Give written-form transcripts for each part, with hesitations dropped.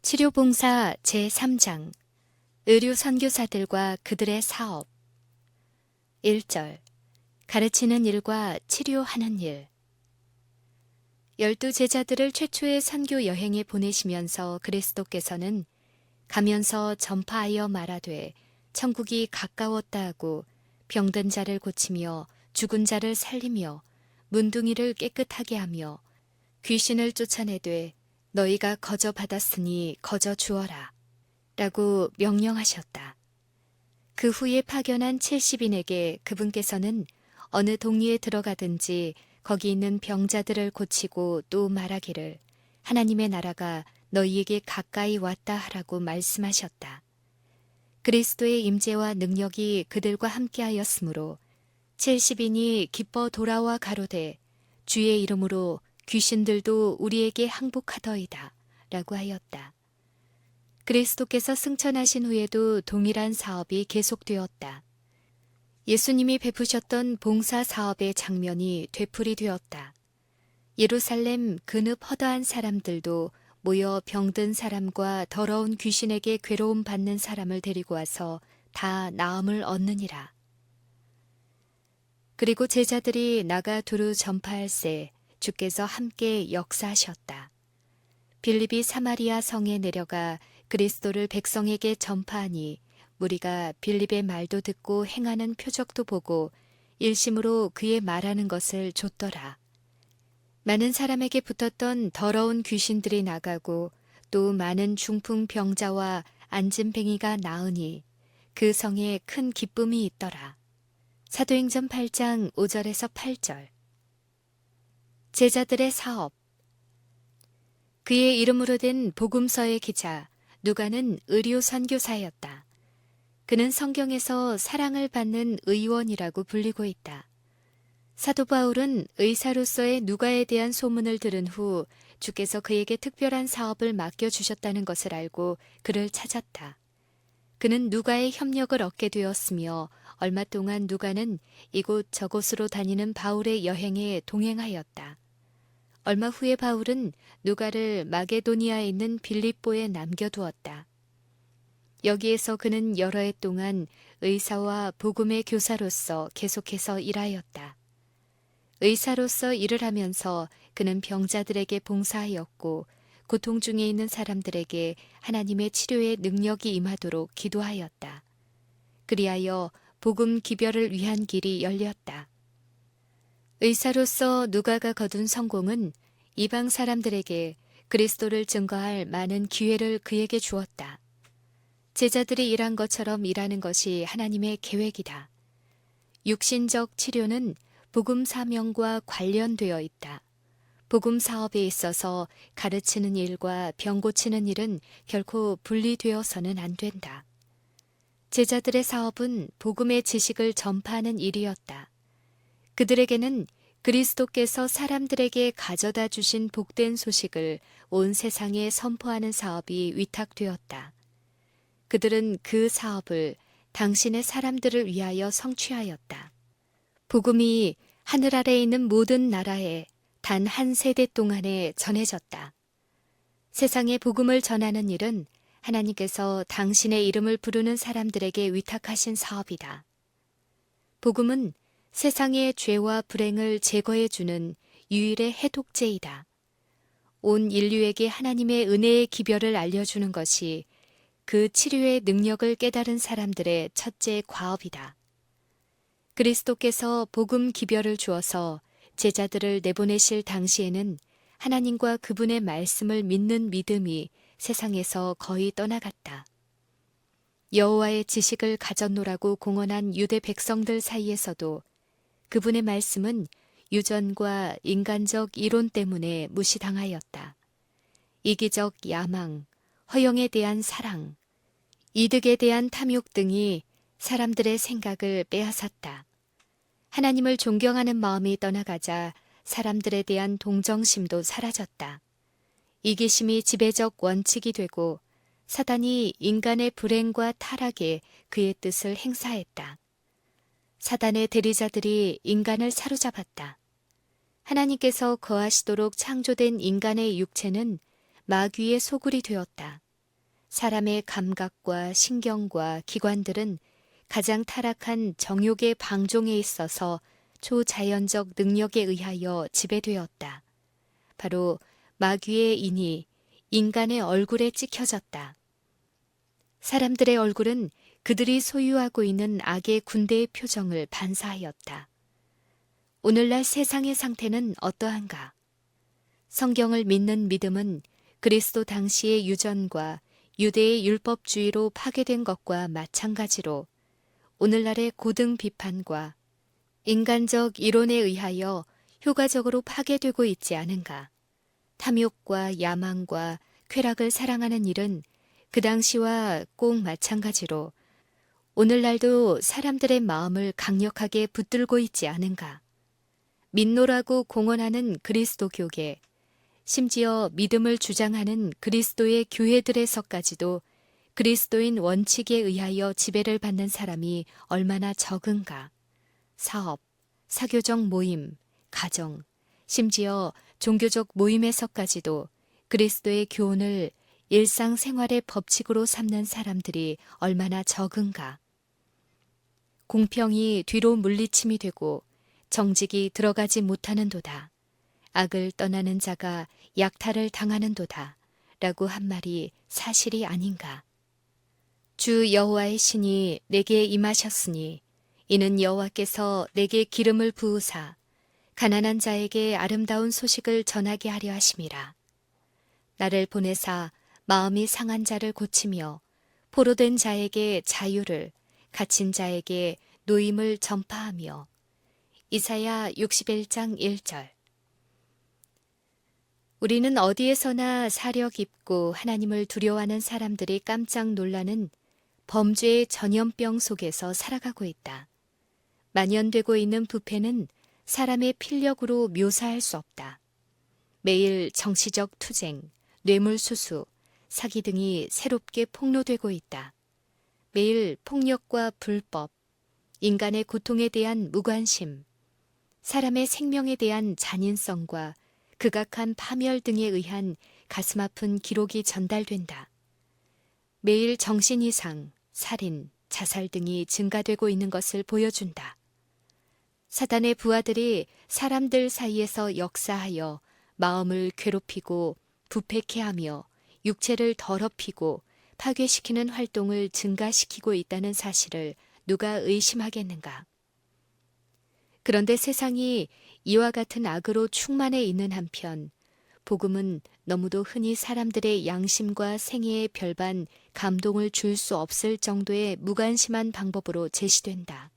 치료봉사 제3장 의료선교사들과 그들의 사업 1절 가르치는 일과 치료하는 일 12제자들을 최초의 선교 여행에 보내시면서 그리스도께서는 가면서 전파하여 말하되 천국이 가까웠다 하고 병든 자를 고치며 죽은 자를 살리며 문둥이를 깨끗하게 하며 귀신을 쫓아내되 너희가 거저 받았으니 거저 주어라 라고 명령하셨다. 그 후에 파견한 70인에게 그분께서는 어느 동리에 들어가든지 거기 있는 병자들을 고치고 또 말하기를 하나님의 나라가 너희에게 가까이 왔다 하라고 말씀하셨다. 그리스도의 임재와 능력이 그들과 함께하였으므로 70인이 기뻐 돌아와 가로되 주의 이름으로 귀신들도 우리에게 항복하더이다 라고 하였다. 그리스도께서 승천하신 후에도 동일한 사업이 계속되었다. 예수님이 베푸셨던 봉사 사업의 장면이 되풀이 되었다. 예루살렘 그늪 허다한 사람들도 모여 병든 사람과 더러운 귀신에게 괴로움 받는 사람을 데리고 와서 다 나음을 얻느니라. 그리고 제자들이 나가 두루 전파할새 주께서 함께 역사하셨다. 빌립이 사마리아 성에 내려가 그리스도를 백성에게 전파하니 무리가 빌립의 말도 듣고 행하는 표적도 보고 일심으로 그의 말하는 것을 좇더라. 많은 사람에게 붙었던 더러운 귀신들이 나가고 또 많은 중풍 병자와 안진뱅이가 나으니 그 성에 큰 기쁨이 있더라. 사도행전 8장 5절에서 8절 제자들의 사업 그의 이름으로 된 복음서의 기자 누가는 의료 선교사였다. 그는 성경에서 사랑을 받는 의원이라고 불리고 있다. 사도 바울은 의사로서의 누가에 대한 소문을 들은 후 주께서 그에게 특별한 사업을 맡겨주셨다는 것을 알고 그를 찾았다. 그는 누가의 협력을 얻게 되었으며 얼마 동안 누가는 이곳 저곳으로 다니는 바울의 여행에 동행하였다. 얼마 후에 바울은 누가를 마게도니아에 있는 빌립보에 남겨두었다. 여기에서 그는 여러 해 동안 의사와 복음의 교사로서 계속해서 일하였다. 의사로서 일을 하면서 그는 병자들에게 봉사하였고 고통 중에 있는 사람들에게 하나님의 치료의 능력이 임하도록 기도하였다. 그리하여 복음 기별을 위한 길이 열렸다. 의사로서 누가가 거둔 성공은 이방 사람들에게 그리스도를 증거할 많은 기회를 그에게 주었다. 제자들이 일한 것처럼 일하는 것이 하나님의 계획이다. 육신적 치료는 복음 사명과 관련되어 있다. 복음 사업에 있어서 가르치는 일과 병 고치는 일은 결코 분리되어서는 안 된다. 제자들의 사업은 복음의 지식을 전파하는 일이었다. 그들에게는 그리스도께서 사람들에게 가져다 주신 복된 소식을 온 세상에 선포하는 사업이 위탁되었다. 그들은 그 사업을 당신의 사람들을 위하여 성취하였다. 복음이 하늘 아래에 있는 모든 나라에 단 한 세대 동안에 전해졌다. 세상에 복음을 전하는 일은 하나님께서 당신의 이름을 부르는 사람들에게 위탁하신 사업이다. 복음은 세상의 죄와 불행을 제거해주는 유일의 해독제이다. 온 인류에게 하나님의 은혜의 기별을 알려주는 것이 그 치료의 능력을 깨달은 사람들의 첫째 과업이다. 그리스도께서 복음 기별을 주어서 제자들을 내보내실 당시에는 하나님과 그분의 말씀을 믿는 믿음이 세상에서 거의 떠나갔다. 여호와의 지식을 가졌노라고 공언한 유대 백성들 사이에서도 그분의 말씀은 유전과 인간적 이론 때문에 무시당하였다. 이기적 야망, 허영에 대한 사랑, 이득에 대한 탐욕 등이 사람들의 생각을 빼앗았다. 하나님을 존경하는 마음이 떠나가자 사람들에 대한 동정심도 사라졌다. 이기심이 지배적 원칙이 되고 사단이 인간의 불행과 타락에 그의 뜻을 행사했다. 사단의 대리자들이 인간을 사로잡았다. 하나님께서 거하시도록 창조된 인간의 육체는 마귀의 소굴이 되었다. 사람의 감각과 신경과 기관들은 가장 타락한 정욕의 방종에 있어서 초자연적 능력에 의하여 지배되었다. 바로 마귀의 인이 인간의 얼굴에 찍혀졌다. 사람들의 얼굴은 그들이 소유하고 있는 악의 군대의 표정을 반사하였다. 오늘날 세상의 상태는 어떠한가? 성경을 믿는 믿음은 그리스도 당시의 유전과 유대의 율법주의로 파괴된 것과 마찬가지로 오늘날의 고등 비판과 인간적 이론에 의하여 효과적으로 파괴되고 있지 않은가? 탐욕과 야망과 쾌락을 사랑하는 일은 그 당시와 꼭 마찬가지로 오늘날도 사람들의 마음을 강력하게 붙들고 있지 않은가? 믿노라고 공언하는 그리스도교계, 심지어 믿음을 주장하는 그리스도의 교회들에서까지도 그리스도인 원칙에 의하여 지배를 받는 사람이 얼마나 적은가? 사업, 사교적 모임, 가정, 심지어 종교적 모임에서까지도 그리스도의 교훈을 일상생활의 법칙으로 삼는 사람들이 얼마나 적은가? 공평이 뒤로 물리침이 되고 정직이 들어가지 못하는도다. 악을 떠나는 자가 약탈을 당하는도다. 라고 한 말이 사실이 아닌가? 주 여호와의 신이 내게 임하셨으니 이는 여호와께서 내게 기름을 부으사 가난한 자에게 아름다운 소식을 전하게 하려 하심이라. 나를 보내사 마음이 상한 자를 고치며 포로된 자에게 자유를, 갇힌 자에게 노임을 전파하며. 이사야 61장 1절. 우리는 어디에서나 사려 깊고 하나님을 두려워하는 사람들이 깜짝 놀라는 범죄의 전염병 속에서 살아가고 있다. 만연되고 있는 부패는 사람의 필력으로 묘사할 수 없다. 매일 정치적 투쟁, 뇌물수수, 사기 등이 새롭게 폭로되고 있다. 매일 폭력과 불법, 인간의 고통에 대한 무관심, 사람의 생명에 대한 잔인성과 극악한 파멸 등에 의한 가슴 아픈 기록이 전달된다. 매일 정신 이상, 살인, 자살 등이 증가되고 있는 것을 보여준다. 사단의 부하들이 사람들 사이에서 역사하여 마음을 괴롭히고 부패케 하며 육체를 더럽히고 파괴시키는 활동을 증가시키고 있다는 사실을 누가 의심하겠는가? 그런데 세상이 이와 같은 악으로 충만해 있는 한편 복음은 너무도 흔히 사람들의 양심과 생애에 별반 감동을 줄 수 없을 정도의 무관심한 방법으로 제시된다.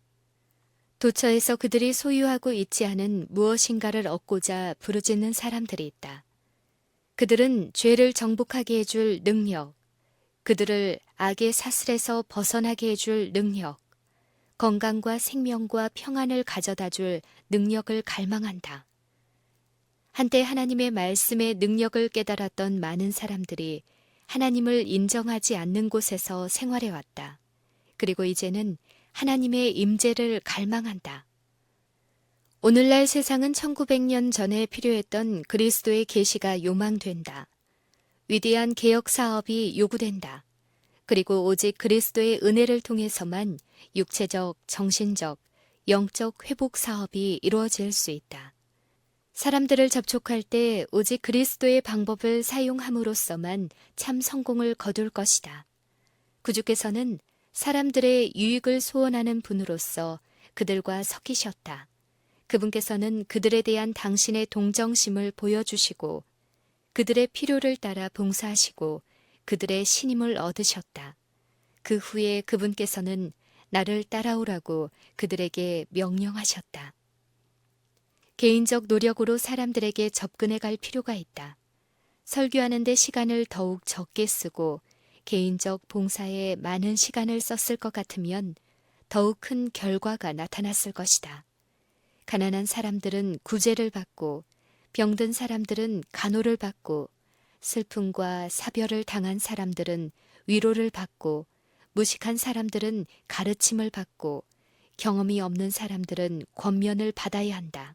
도처에서 그들이 소유하고 있지 않은 무엇인가를 얻고자 부르짖는 사람들이 있다. 그들은 죄를 정복하게 해줄 능력, 그들을 악의 사슬에서 벗어나게 해줄 능력, 건강과 생명과 평안을 가져다 줄 능력을 갈망한다. 한때 하나님의 말씀의 능력을 깨달았던 많은 사람들이 하나님을 인정하지 않는 곳에서 생활해왔다. 그리고 이제는 하나님의 임재를 갈망한다. 오늘날 세상은 1900년 전에 필요했던 그리스도의 계시가 요망된다. 위대한 개혁 사업이 요구된다. 그리고 오직 그리스도의 은혜를 통해서만 육체적, 정신적, 영적 회복 사업이 이루어질 수 있다. 사람들을 접촉할 때 오직 그리스도의 방법을 사용함으로써만 참 성공을 거둘 것이다. 구주께서는 사람들의 유익을 소원하는 분으로서 그들과 섞이셨다. 그분께서는 그들에 대한 당신의 동정심을 보여주시고 그들의 필요를 따라 봉사하시고 그들의 신임을 얻으셨다. 그 후에 그분께서는 나를 따라오라고 그들에게 명령하셨다. 개인적 노력으로 사람들에게 접근해 갈 필요가 있다. 설교하는 데 시간을 더욱 적게 쓰고 개인적 봉사에 많은 시간을 썼을 것 같으면 더욱 큰 결과가 나타났을 것이다. 가난한 사람들은 구제를 받고 병든 사람들은 간호를 받고 슬픔과 사별을 당한 사람들은 위로를 받고 무식한 사람들은 가르침을 받고 경험이 없는 사람들은 권면을 받아야 한다.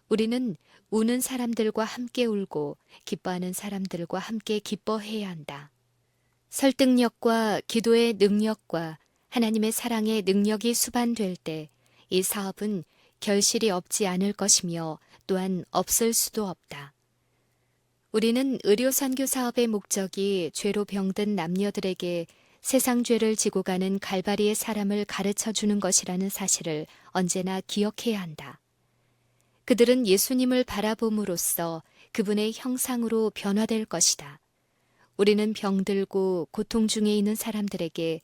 우리는 우는 사람들과 함께 울고 기뻐하는 사람들과 함께 기뻐해야 한다. 설득력과 기도의 능력과 하나님의 사랑의 능력이 수반될 때 이 사업은 결실이 없지 않을 것이며 또한 없을 수도 없다. 우리는 의료선교 사업의 목적이 죄로 병든 남녀들에게 세상 죄를 지고 가는 갈바리의 사람을 가르쳐 주는 것이라는 사실을 언제나 기억해야 한다. 그들은 예수님을 바라봄으로써 그분의 형상으로 변화될 것이다. 우리는 병들고 고통 중에 있는 사람들에게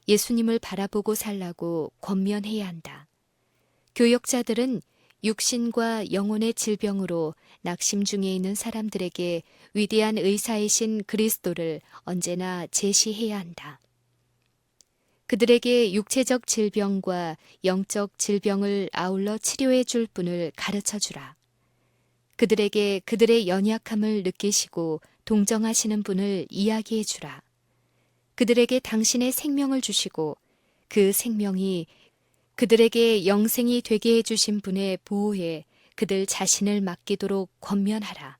예수님을 바라보고 살라고 권면해야 한다. 교역자들은 육신과 영혼의 질병으로 낙심 중에 있는 사람들에게 위대한 의사이신 그리스도를 언제나 제시해야 한다. 그들에게 육체적 질병과 영적 질병을 아울러 치료해 줄 분을 가르쳐 주라. 그들에게 그들의 연약함을 느끼시고 동정하시는 분을 이야기해 주라. 그들에게 당신의 생명을 주시고 그 생명이 그들에게 영생이 되게 해주신 분의 보호에 그들 자신을 맡기도록 권면하라.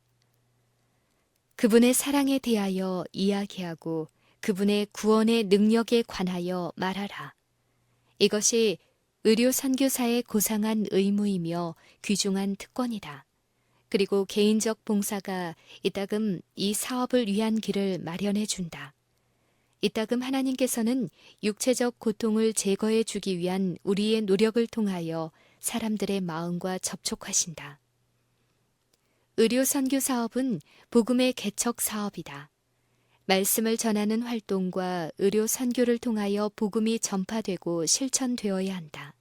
그분의 사랑에 대하여 이야기하고 그분의 구원의 능력에 관하여 말하라. 이것이 의료 선교사의 고상한 의무이며 귀중한 특권이다. 그리고 개인적 봉사가 이따금 이 사업을 위한 길을 마련해 준다. 이따금 하나님께서는 육체적 고통을 제거해 주기 위한 우리의 노력을 통하여 사람들의 마음과 접촉하신다. 의료 선교 사업은 복음의 개척 사업이다. 말씀을 전하는 활동과 의료 선교를 통하여 복음이 전파되고 실천되어야 한다.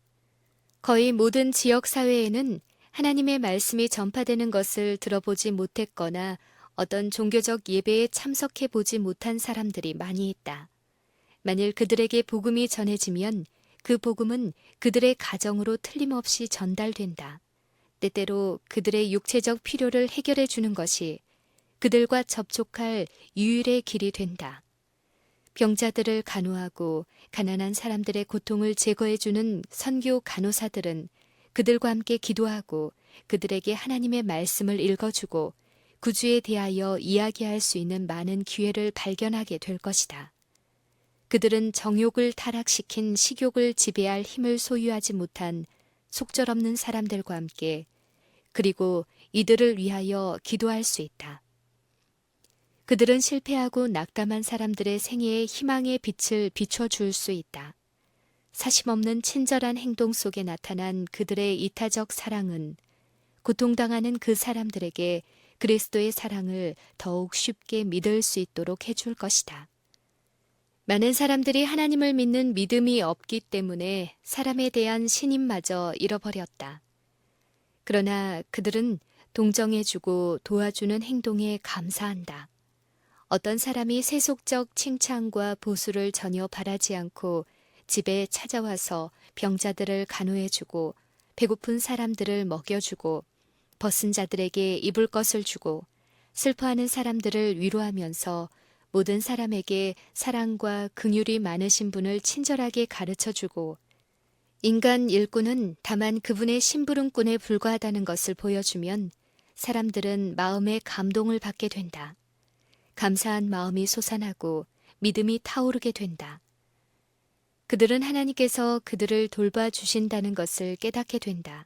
거의 모든 지역 사회에는 하나님의 말씀이 전파되는 것을 들어보지 못했거나 어떤 종교적 예배에 참석해 보지 못한 사람들이 많이 있다. 만일 그들에게 복음이 전해지면 그 복음은 그들의 가정으로 틀림없이 전달된다. 때때로 그들의 육체적 필요를 해결해 주는 것이 그들과 접촉할 유일의 길이 된다. 병자들을 간호하고 가난한 사람들의 고통을 제거해 주는 선교 간호사들은 그들과 함께 기도하고 그들에게 하나님의 말씀을 읽어주고 구주에 대하여 이야기할 수 있는 많은 기회를 발견하게 될 것이다. 그들은 정욕을 타락시킨 식욕을 지배할 힘을 소유하지 못한 속절없는 사람들과 함께 그리고 이들을 위하여 기도할 수 있다. 그들은 실패하고 낙담한 사람들의 생애에 희망의 빛을 비춰줄 수 있다. 사심없는 친절한 행동 속에 나타난 그들의 이타적 사랑은 고통당하는 그 사람들에게 그리스도의 사랑을 더욱 쉽게 믿을 수 있도록 해줄 것이다. 많은 사람들이 하나님을 믿는 믿음이 없기 때문에 사람에 대한 신임마저 잃어버렸다. 그러나 그들은 동정해주고 도와주는 행동에 감사한다. 어떤 사람이 세속적 칭찬과 보수를 전혀 바라지 않고 집에 찾아와서 병자들을 간호해주고 배고픈 사람들을 먹여주고 벗은 자들에게 입을 것을 주고 슬퍼하는 사람들을 위로하면서 모든 사람에게 사랑과 긍휼이 많으신 분을 친절하게 가르쳐주고 인간 일꾼은 다만 그분의 심부름꾼에 불과하다는 것을 보여주면 사람들은 마음에 감동을 받게 된다. 감사한 마음이 솟아나고 믿음이 타오르게 된다. 그들은 하나님께서 그들을 돌봐주신다는 것을 깨닫게 된다.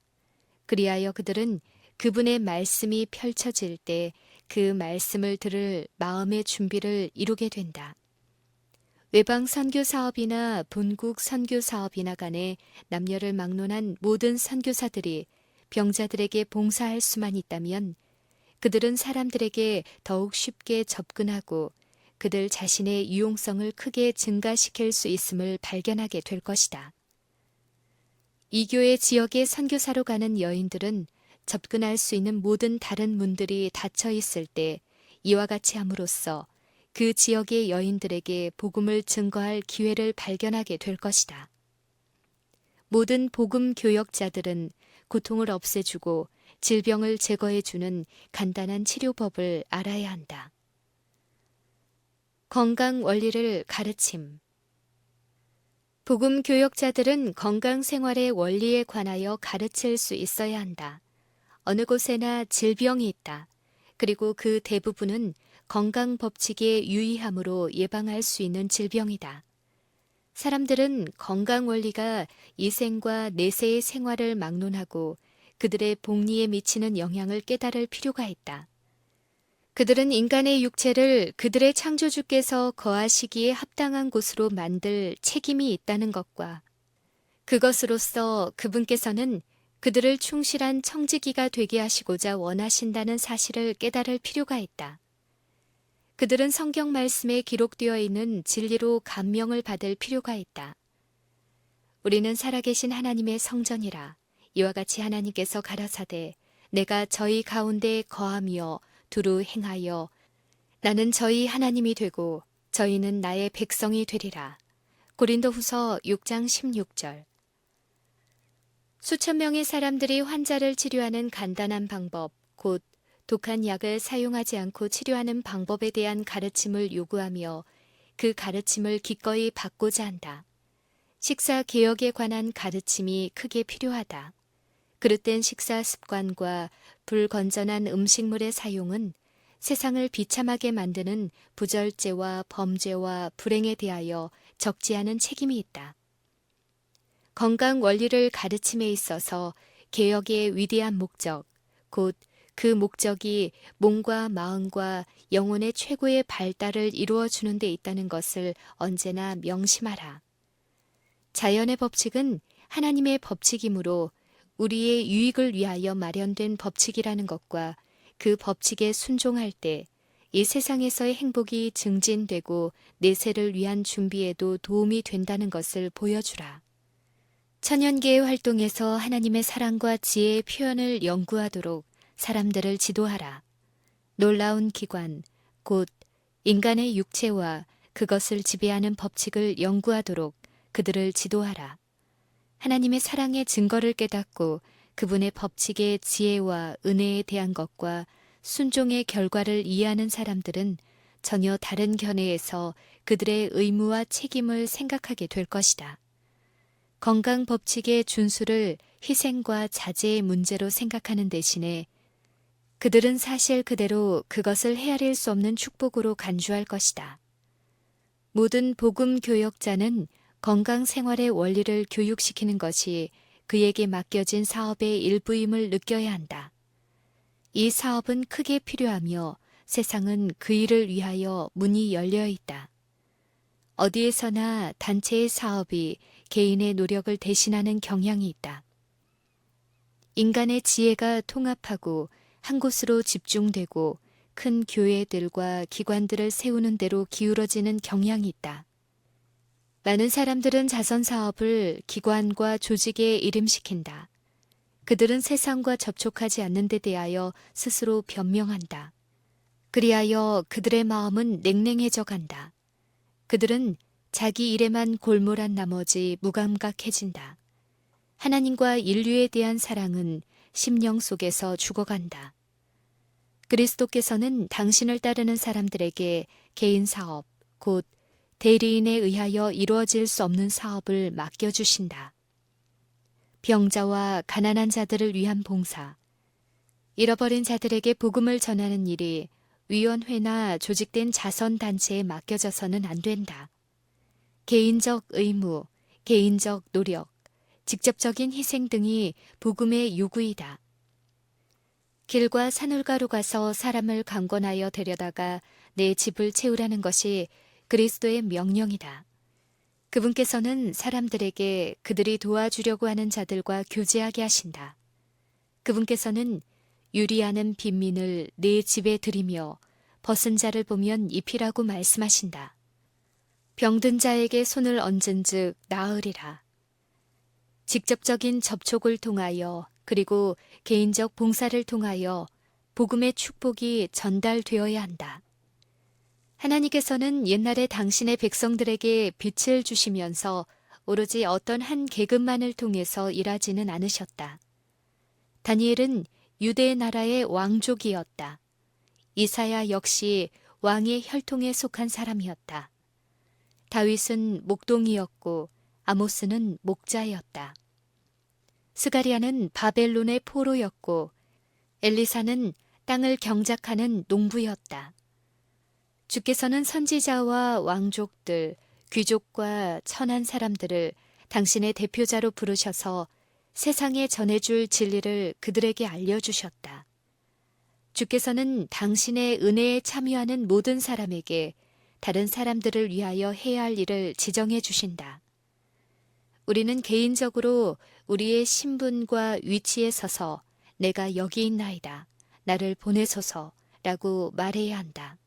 그리하여 그들은 그분의 말씀이 펼쳐질 때 그 말씀을 들을 마음의 준비를 이루게 된다. 외방 선교 사업이나 본국 선교 사업이나 간에 남녀를 막론한 모든 선교사들이 병자들에게 봉사할 수만 있다면 그들은 사람들에게 더욱 쉽게 접근하고 그들 자신의 유용성을 크게 증가시킬 수 있음을 발견하게 될 것이다. 이 교회 지역의 선교사로 가는 여인들은 접근할 수 있는 모든 다른 문들이 닫혀 있을 때 이와 같이 함으로써 그 지역의 여인들에게 복음을 증거할 기회를 발견하게 될 것이다. 모든 복음 교역자들은 고통을 없애주고 질병을 제거해주는 간단한 치료법을 알아야 한다. 건강 원리를 가르침. 복음 교역자들은 건강 생활의 원리에 관하여 가르칠 수 있어야 한다. 어느 곳에나 질병이 있다. 그리고 그 대부분은 건강 법칙의 유의함으로 예방할 수 있는 질병이다. 사람들은 건강 원리가 이생과 내세의 생활을 막론하고 그들의 복리에 미치는 영향을 깨달을 필요가 있다. 그들은 인간의 육체를 그들의 창조주께서 거하시기에 합당한 곳으로 만들 책임이 있다는 것과 그것으로서 그분께서는 그들을 충실한 청지기가 되게 하시고자 원하신다는 사실을 깨달을 필요가 있다. 그들은 성경 말씀에 기록되어 있는 진리로 감명을 받을 필요가 있다. 우리는 살아계신 하나님의 성전이라. 이와 같이 하나님께서 가라사대 내가 저희 가운데 거하며 두루 행하여 나는 저희 하나님이 되고 저희는 나의 백성이 되리라. 고린도후서 6장 16절. 수천 명의 사람들이 환자를 치료하는 간단한 방법, 곧 독한 약을 사용하지 않고 치료하는 방법에 대한 가르침을 요구하며 그 가르침을 기꺼이 받고자 한다. 식사 개혁에 관한 가르침이 크게 필요하다. 그릇된 식사 습관과 불건전한 음식물의 사용은 세상을 비참하게 만드는 부절제와 범죄와 불행에 대하여 적지 않은 책임이 있다. 건강 원리를 가르침에 있어서 개혁의 위대한 목적, 곧 그 목적이 몸과 마음과 영혼의 최고의 발달을 이루어주는 데 있다는 것을 언제나 명심하라. 자연의 법칙은 하나님의 법칙이므로 우리의 유익을 위하여 마련된 법칙이라는 것과 그 법칙에 순종할 때 이 세상에서의 행복이 증진되고 내세를 위한 준비에도 도움이 된다는 것을 보여주라. 천연계의 활동에서 하나님의 사랑과 지혜의 표현을 연구하도록 사람들을 지도하라. 놀라운 기관, 곧 인간의 육체와 그것을 지배하는 법칙을 연구하도록 그들을 지도하라. 하나님의 사랑의 증거를 깨닫고 그분의 법칙의 지혜와 은혜에 대한 것과 순종의 결과를 이해하는 사람들은 전혀 다른 견해에서 그들의 의무와 책임을 생각하게 될 것이다. 건강 법칙의 준수를 희생과 자제의 문제로 생각하는 대신에 그들은 사실 그대로 그것을 헤아릴 수 없는 축복으로 간주할 것이다. 모든 복음 교역자는 건강 생활의 원리를 교육시키는 것이 그에게 맡겨진 사업의 일부임을 느껴야 한다. 이 사업은 크게 필요하며 세상은 그 일을 위하여 문이 열려 있다. 어디에서나 단체의 사업이 개인의 노력을 대신하는 경향이 있다. 인간의 지혜가 통합하고 한 곳으로 집중되고 큰 교회들과 기관들을 세우는 대로 기울어지는 경향이 있다. 많은 사람들은 자선 사업을 기관과 조직에 이름시킨다. 그들은 세상과 접촉하지 않는 데 대하여 스스로 변명한다. 그리하여 그들의 마음은 냉랭해져 간다. 그들은 자기 일에만 골몰한 나머지 무감각해진다. 하나님과 인류에 대한 사랑은 심령 속에서 죽어간다. 그리스도께서는 당신을 따르는 사람들에게 개인 사업, 곧 대리인에 의하여 이루어질 수 없는 사업을 맡겨주신다. 병자와 가난한 자들을 위한 봉사, 잃어버린 자들에게 복음을 전하는 일이 위원회나 조직된 자선단체에 맡겨져서는 안 된다. 개인적 의무, 개인적 노력, 직접적인 희생 등이 복음의 요구이다. 길과 산울가로 가서 사람을 강권하여 데려다가 내 집을 채우라는 것이 그리스도의 명령이다. 그분께서는 사람들에게 그들이 도와주려고 하는 자들과 교제하게 하신다. 그분께서는 유리하는 빈민을 내 집에 들이며 벗은 자를 보면 입히라고 말씀하신다. 병든 자에게 손을 얹은 즉 나으리라. 직접적인 접촉을 통하여 그리고 개인적 봉사를 통하여 복음의 축복이 전달되어야 한다. 하나님께서는 옛날에 당신의 백성들에게 빛을 주시면서 오로지 어떤 한 계급만을 통해서 일하지는 않으셨다. 다니엘은 유대 나라의 왕족이었다. 이사야 역시 왕의 혈통에 속한 사람이었다. 다윗은 목동이었고 아모스는 목자였다. 스가리아는 바벨론의 포로였고 엘리사는 땅을 경작하는 농부였다. 주께서는 선지자와 왕족들, 귀족과 천한 사람들을 당신의 대표자로 부르셔서 세상에 전해줄 진리를 그들에게 알려주셨다. 주께서는 당신의 은혜에 참여하는 모든 사람에게 다른 사람들을 위하여 해야 할 일을 지정해 주신다. 우리는 개인적으로 우리의 신분과 위치에 서서 내가 여기 있나이다. 나를 보내소서라고 말해야 한다.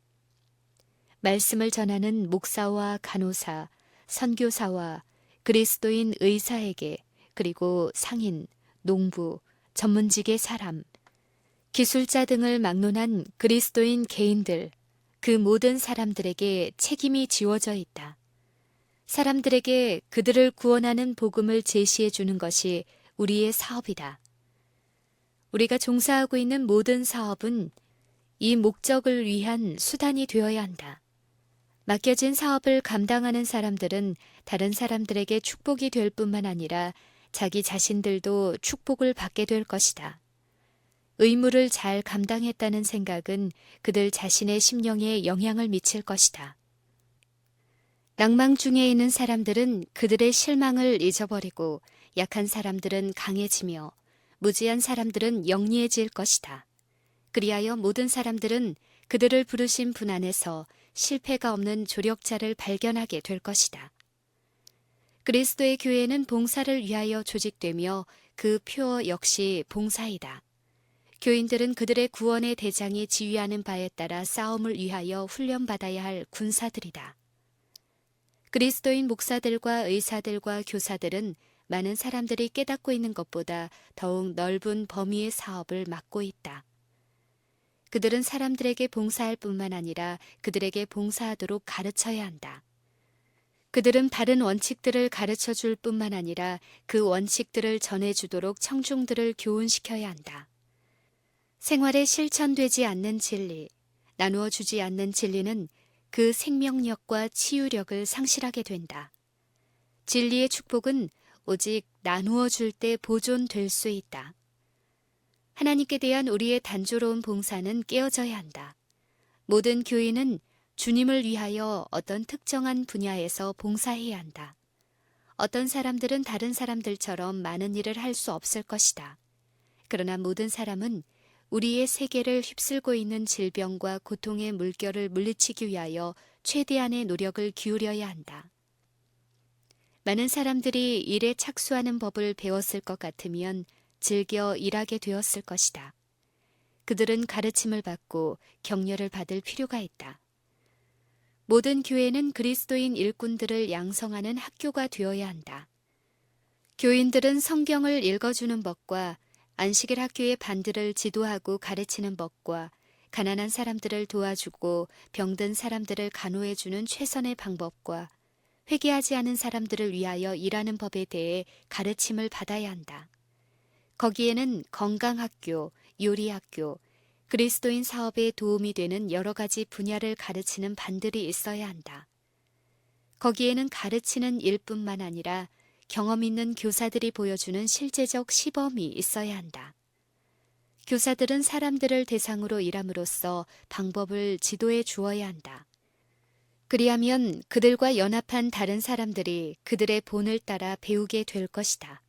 말씀을 전하는 목사와 간호사, 선교사와 그리스도인 의사에게 그리고 상인, 농부, 전문직의 사람, 기술자 등을 막론한 그리스도인 개인들, 그 모든 사람들에게 책임이 지워져 있다. 사람들에게 그들을 구원하는 복음을 제시해 주는 것이 우리의 사업이다. 우리가 종사하고 있는 모든 사업은 이 목적을 위한 수단이 되어야 한다. 맡겨진 사업을 감당하는 사람들은 다른 사람들에게 축복이 될 뿐만 아니라 자기 자신들도 축복을 받게 될 것이다. 의무를 잘 감당했다는 생각은 그들 자신의 심령에 영향을 미칠 것이다. 낭망 중에 있는 사람들은 그들의 실망을 잊어버리고 약한 사람들은 강해지며 무지한 사람들은 영리해질 것이다. 그리하여 모든 사람들은 그들을 부르신 분 안에서 실패가 없는 조력자를 발견하게 될 것이다. 그리스도의 교회는 봉사를 위하여 조직되며 그 표 역시 봉사이다. 교인들은 그들의 구원의 대장이 지휘하는 바에 따라 싸움을 위하여 훈련받아야 할 군사들이다. 그리스도인 목사들과 의사들과 교사들은 많은 사람들이 깨닫고 있는 것보다 더욱 넓은 범위의 사업을 맡고 있다. 그들은 사람들에게 봉사할 뿐만 아니라 그들에게 봉사하도록 가르쳐야 한다. 그들은 바른 원칙들을 가르쳐 줄 뿐만 아니라 그 원칙들을 전해주도록 청중들을 교훈시켜야 한다. 생활에 실천되지 않는 진리, 나누어 주지 않는 진리는 그 생명력과 치유력을 상실하게 된다. 진리의 축복은 오직 나누어 줄 때 보존될 수 있다. 하나님께 대한 우리의 단조로운 봉사는 깨어져야 한다. 모든 교인은 주님을 위하여 어떤 특정한 분야에서 봉사해야 한다. 어떤 사람들은 다른 사람들처럼 많은 일을 할 수 없을 것이다. 그러나 모든 사람은 우리의 세계를 휩쓸고 있는 질병과 고통의 물결을 물리치기 위하여 최대한의 노력을 기울여야 한다. 많은 사람들이 일에 착수하는 법을 배웠을 것 같으면 즐겨 일하게 되었을 것이다. 그들은 가르침을 받고 격려를 받을 필요가 있다. 모든 교회는 그리스도인 일꾼들을 양성하는 학교가 되어야 한다. 교인들은 성경을 읽어주는 법과 안식일 학교의 반들을 지도하고 가르치는 법과 가난한 사람들을 도와주고 병든 사람들을 간호해주는 최선의 방법과 회개하지 않은 사람들을 위하여 일하는 법에 대해 가르침을 받아야 한다. 거기에는 건강학교, 요리학교, 그리스도인 사업에 도움이 되는 여러 가지 분야를 가르치는 반들이 있어야 한다. 거기에는 가르치는 일뿐만 아니라 경험 있는 교사들이 보여주는 실제적 시범이 있어야 한다. 교사들은 사람들을 대상으로 일함으로써 방법을 지도해 주어야 한다. 그리하면 그들과 연합한 다른 사람들이 그들의 본을 따라 배우게 될 것이다.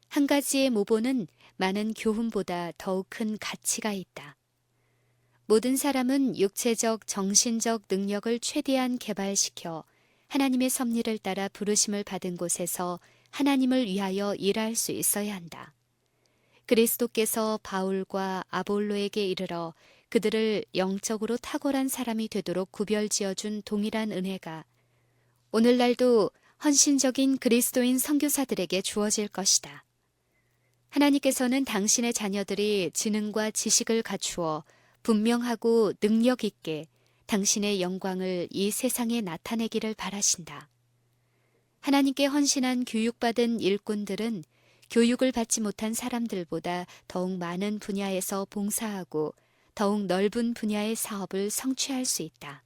한 가지의 모본은 많은 교훈보다 더욱 큰 가치가 있다. 모든 사람은 육체적, 정신적 능력을 최대한 개발시켜 하나님의 섭리를 따라 부르심을 받은 곳에서 하나님을 위하여 일할 수 있어야 한다. 그리스도께서 바울과 아볼로에게 이르러 그들을 영적으로 탁월한 사람이 되도록 구별지어준 동일한 은혜가 오늘날도 헌신적인 그리스도인 선교사들에게 주어질 것이다. 하나님께서는 당신의 자녀들이 지능과 지식을 갖추어 분명하고 능력 있게 당신의 영광을 이 세상에 나타내기를 바라신다. 하나님께 헌신한 교육받은 일꾼들은 교육을 받지 못한 사람들보다 더욱 많은 분야에서 봉사하고 더욱 넓은 분야의 사업을 성취할 수 있다.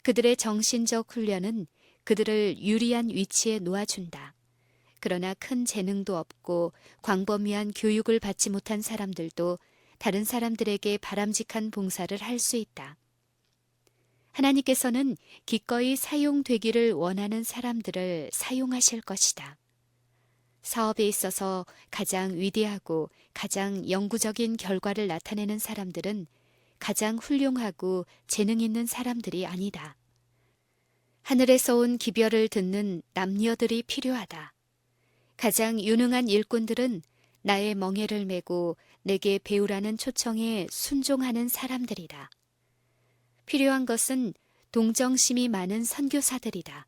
그들의 정신적 훈련은 그들을 유리한 위치에 놓아준다. 그러나 큰 재능도 없고 광범위한 교육을 받지 못한 사람들도 다른 사람들에게 바람직한 봉사를 할 수 있다. 하나님께서는 기꺼이 사용되기를 원하는 사람들을 사용하실 것이다. 사업에 있어서 가장 위대하고 가장 영구적인 결과를 나타내는 사람들은 가장 훌륭하고 재능 있는 사람들이 아니다. 하늘에서 온 기별을 듣는 남녀들이 필요하다. 가장 유능한 일꾼들은 나의 멍에를 메고 내게 배우라는 초청에 순종하는 사람들이다. 필요한 것은 동정심이 많은 선교사들이다.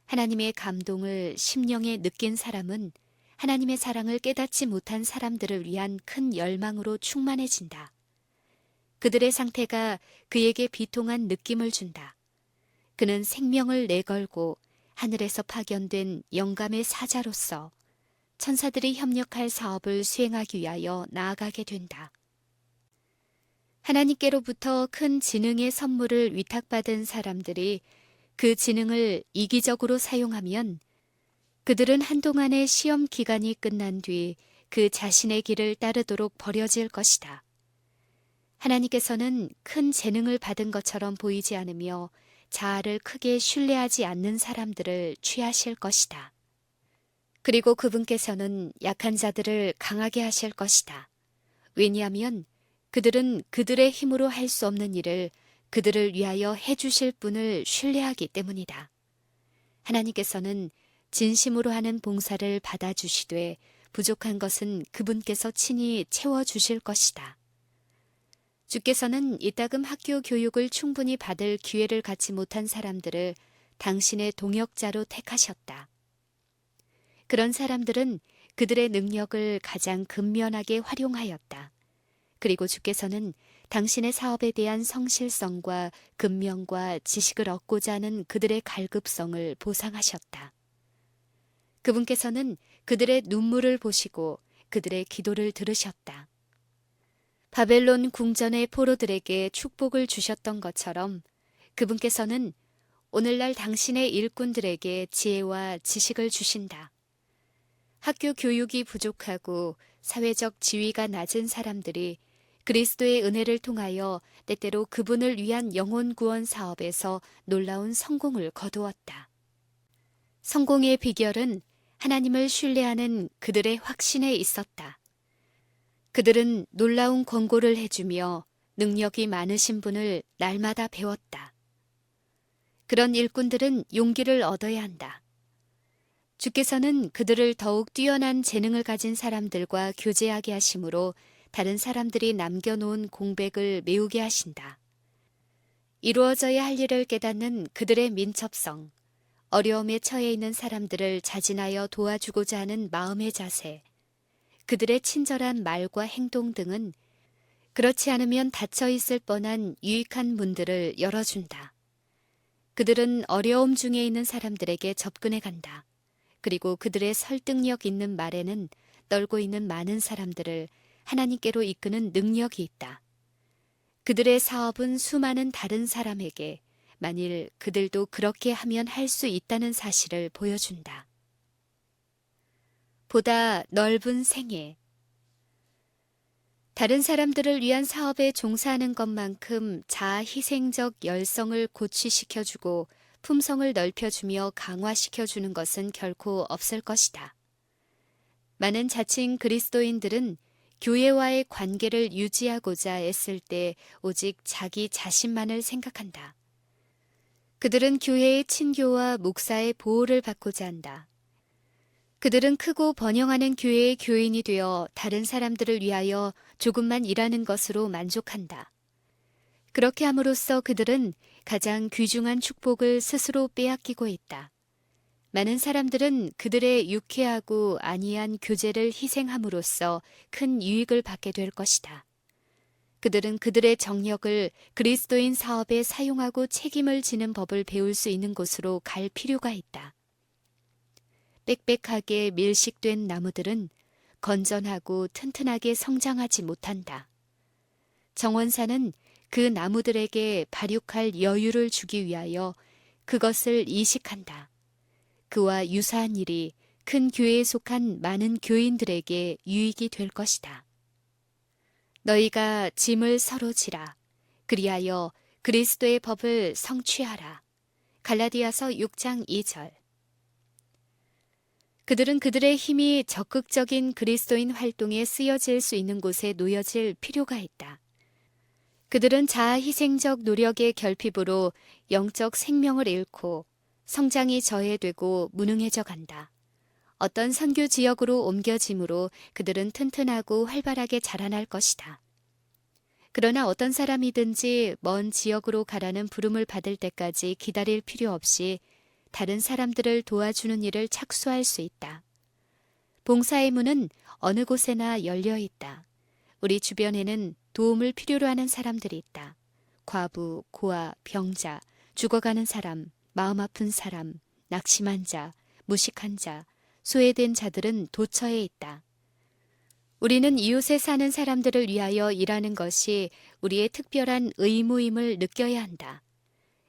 하나님의 감동을 심령에 느낀 사람은 하나님의 사랑을 깨닫지 못한 사람들을 위한 큰 열망으로 충만해진다. 그들의 상태가 그에게 비통한 느낌을 준다. 그는 생명을 내걸고 하늘에서 파견된 영감의 사자로서 천사들이 협력할 사업을 수행하기 위하여 나아가게 된다. 하나님께로부터 큰 지능의 선물을 위탁받은 사람들이 그 지능을 이기적으로 사용하면 그들은 한동안의 시험 기간이 끝난 뒤 그 자신의 길을 따르도록 버려질 것이다. 하나님께서는 큰 재능을 받은 것처럼 보이지 않으며 자아를 크게 신뢰하지 않는 사람들을 취하실 것이다. 그리고 그분께서는 약한 자들을 강하게 하실 것이다. 왜냐하면 그들은 그들의 힘으로 할 수 없는 일을 그들을 위하여 해주실 분을 신뢰하기 때문이다. 하나님께서는 진심으로 하는 봉사를 받아주시되 부족한 것은 그분께서 친히 채워주실 것이다. 주께서는 이따금 학교 교육을 충분히 받을 기회를 갖지 못한 사람들을 당신의 동역자로 택하셨다. 그런 사람들은 그들의 능력을 가장 근면하게 활용하였다. 그리고 주께서는 당신의 사업에 대한 성실성과 근면과 지식을 얻고자 하는 그들의 갈급성을 보상하셨다. 그분께서는 그들의 눈물을 보시고 그들의 기도를 들으셨다. 바벨론 궁전의 포로들에게 축복을 주셨던 것처럼 그분께서는 오늘날 당신의 일꾼들에게 지혜와 지식을 주신다. 학교 교육이 부족하고 사회적 지위가 낮은 사람들이 그리스도의 은혜를 통하여 때때로 그분을 위한 영혼 구원 사업에서 놀라운 성공을 거두었다. 성공의 비결은 하나님을 신뢰하는 그들의 확신에 있었다. 그들은 놀라운 권고를 해주며 능력이 많으신 분을 날마다 배웠다. 그런 일꾼들은 용기를 얻어야 한다. 주께서는 그들을 더욱 뛰어난 재능을 가진 사람들과 교제하게 하심으로 다른 사람들이 남겨놓은 공백을 메우게 하신다. 이루어져야 할 일을 깨닫는 그들의 민첩성, 어려움에 처해 있는 사람들을 자진하여 도와주고자 하는 마음의 자세, 그들의 친절한 말과 행동 등은 그렇지 않으면 닫혀 있을 뻔한 유익한 문들을 열어준다. 그들은 어려움 중에 있는 사람들에게 접근해 간다. 그리고 그들의 설득력 있는 말에는 떨고 있는 많은 사람들을 하나님께로 이끄는 능력이 있다. 그들의 사업은 수많은 다른 사람에게 만일 그들도 그렇게 하면 할 수 있다는 사실을 보여준다. 보다 넓은 생애. 다른 사람들을 위한 사업에 종사하는 것만큼 자아 희생적 열성을 고취시켜주고 품성을 넓혀주며 강화시켜주는 것은 결코 없을 것이다. 많은 자칭 그리스도인들은 교회와의 관계를 유지하고자 애쓸 때 오직 자기 자신만을 생각한다. 그들은 교회의 친교와 목사의 보호를 받고자 한다. 그들은 크고 번영하는 교회의 교인이 되어 다른 사람들을 위하여 조금만 일하는 것으로 만족한다. 그렇게 함으로써 그들은 가장 귀중한 축복을 스스로 빼앗기고 있다. 많은 사람들은 그들의 유쾌하고 안이한 교제를 희생함으로써 큰 유익을 받게 될 것이다. 그들은 그들의 정력을 그리스도인 사업에 사용하고 책임을 지는 법을 배울 수 있는 곳으로 갈 필요가 있다. 빽빽하게 밀식된 나무들은 건전하고 튼튼하게 성장하지 못한다. 정원사는 그 나무들에게 발육할 여유를 주기 위하여 그것을 이식한다. 그와 유사한 일이 큰 교회에 속한 많은 교인들에게 유익이 될 것이다. 너희가 짐을 서로 지라. 그리하여 그리스도의 법을 성취하라. 갈라디아서 6장 2절. 그들은 그들의 힘이 적극적인 그리스도인 활동에 쓰여질 수 있는 곳에 놓여질 필요가 있다. 그들은 자아희생적 노력의 결핍으로 영적 생명을 잃고 성장이 저해되고 무능해져 간다. 어떤 선교 지역으로 옮겨짐으로 그들은 튼튼하고 활발하게 자라날 것이다. 그러나 어떤 사람이든지 먼 지역으로 가라는 부름을 받을 때까지 기다릴 필요 없이 다른 사람들을 도와주는 일을 착수할 수 있다. 봉사의 문은 어느 곳에나 열려 있다. 우리 주변에는 도움을 필요로 하는 사람들이 있다. 과부, 고아, 병자, 죽어가는 사람, 마음 아픈 사람, 낙심한 자, 무식한 자, 소외된 자들은 도처에 있다. 우리는 이웃에 사는 사람들을 위하여 일하는 것이 우리의 특별한 의무임을 느껴야 한다.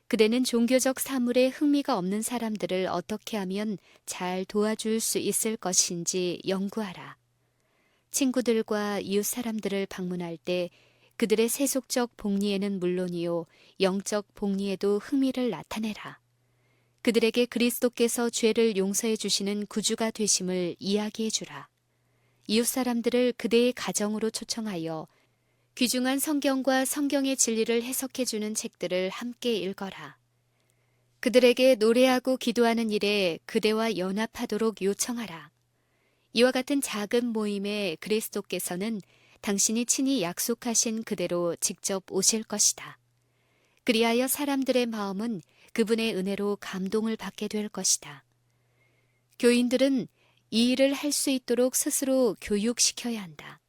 그대는 종교적 사물에 흥미가 없는 사람들을 어떻게 하면 잘 도와줄 수 있을 것인지 연구하라. 친구들과 이웃 사람들을 방문할 때 그들의 세속적 복리에는 물론이요, 영적 복리에도 흥미를 나타내라. 그들에게 그리스도께서 죄를 용서해 주시는 구주가 되심을 이야기해 주라. 이웃 사람들을 그대의 가정으로 초청하여 귀중한 성경과 성경의 진리를 해석해 주는 책들을 함께 읽어라. 그들에게 노래하고 기도하는 일에 그대와 연합하도록 요청하라. 이와 같은 작은 모임에 그리스도께서는 당신이 친히 약속하신 그대로 직접 오실 것이다. 그리하여 사람들의 마음은 그분의 은혜로 감동을 받게 될 것이다. 교인들은 이 일을 할 수 있도록 스스로 교육시켜야 한다.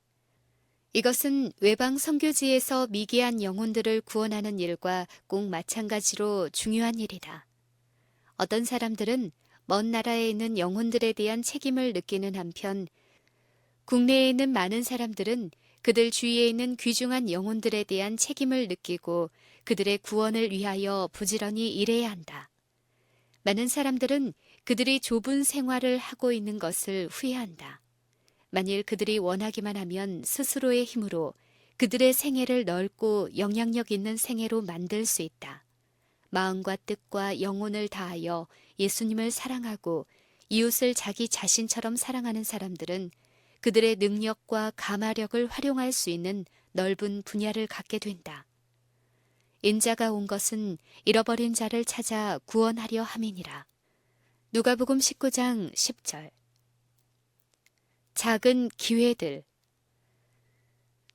이것은 외방 선교지에서 미개한 영혼들을 구원하는 일과 꼭 마찬가지로 중요한 일이다. 어떤 사람들은 먼 나라에 있는 영혼들에 대한 책임을 느끼는 한편 국내에 있는 많은 사람들은 그들 주위에 있는 귀중한 영혼들에 대한 책임을 느끼고 그들의 구원을 위하여 부지런히 일해야 한다. 많은 사람들은 그들이 좁은 생활을 하고 있는 것을 후회한다. 만일 그들이 원하기만 하면 스스로의 힘으로 그들의 생애를 넓고 영향력 있는 생애로 만들 수 있다. 마음과 뜻과 영혼을 다하여 예수님을 사랑하고 이웃을 자기 자신처럼 사랑하는 사람들은 그들의 능력과 감화력을 활용할 수 있는 넓은 분야를 갖게 된다. 인자가 온 것은 잃어버린 자를 찾아 구원하려 함이니라. 누가복음 19장 10절. 작은 기회들.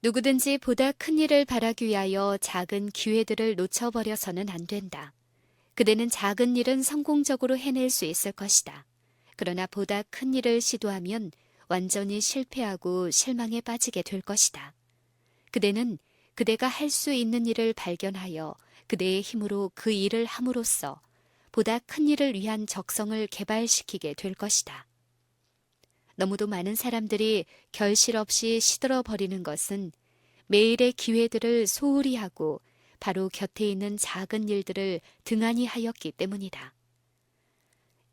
누구든지 보다 큰 일을 바라기 위하여 작은 기회들을 놓쳐버려서는 안 된다. 그대는 작은 일은 성공적으로 해낼 수 있을 것이다. 그러나 보다 큰 일을 시도하면 완전히 실패하고 실망에 빠지게 될 것이다. 그대는 그대가 할 수 있는 일을 발견하여 그대의 힘으로 그 일을 함으로써 보다 큰 일을 위한 적성을 개발시키게 될 것이다. 너무도 많은 사람들이 결실 없이 시들어 버리는 것은 매일의 기회들을 소홀히 하고 바로 곁에 있는 작은 일들을 등한히 하였기 때문이다.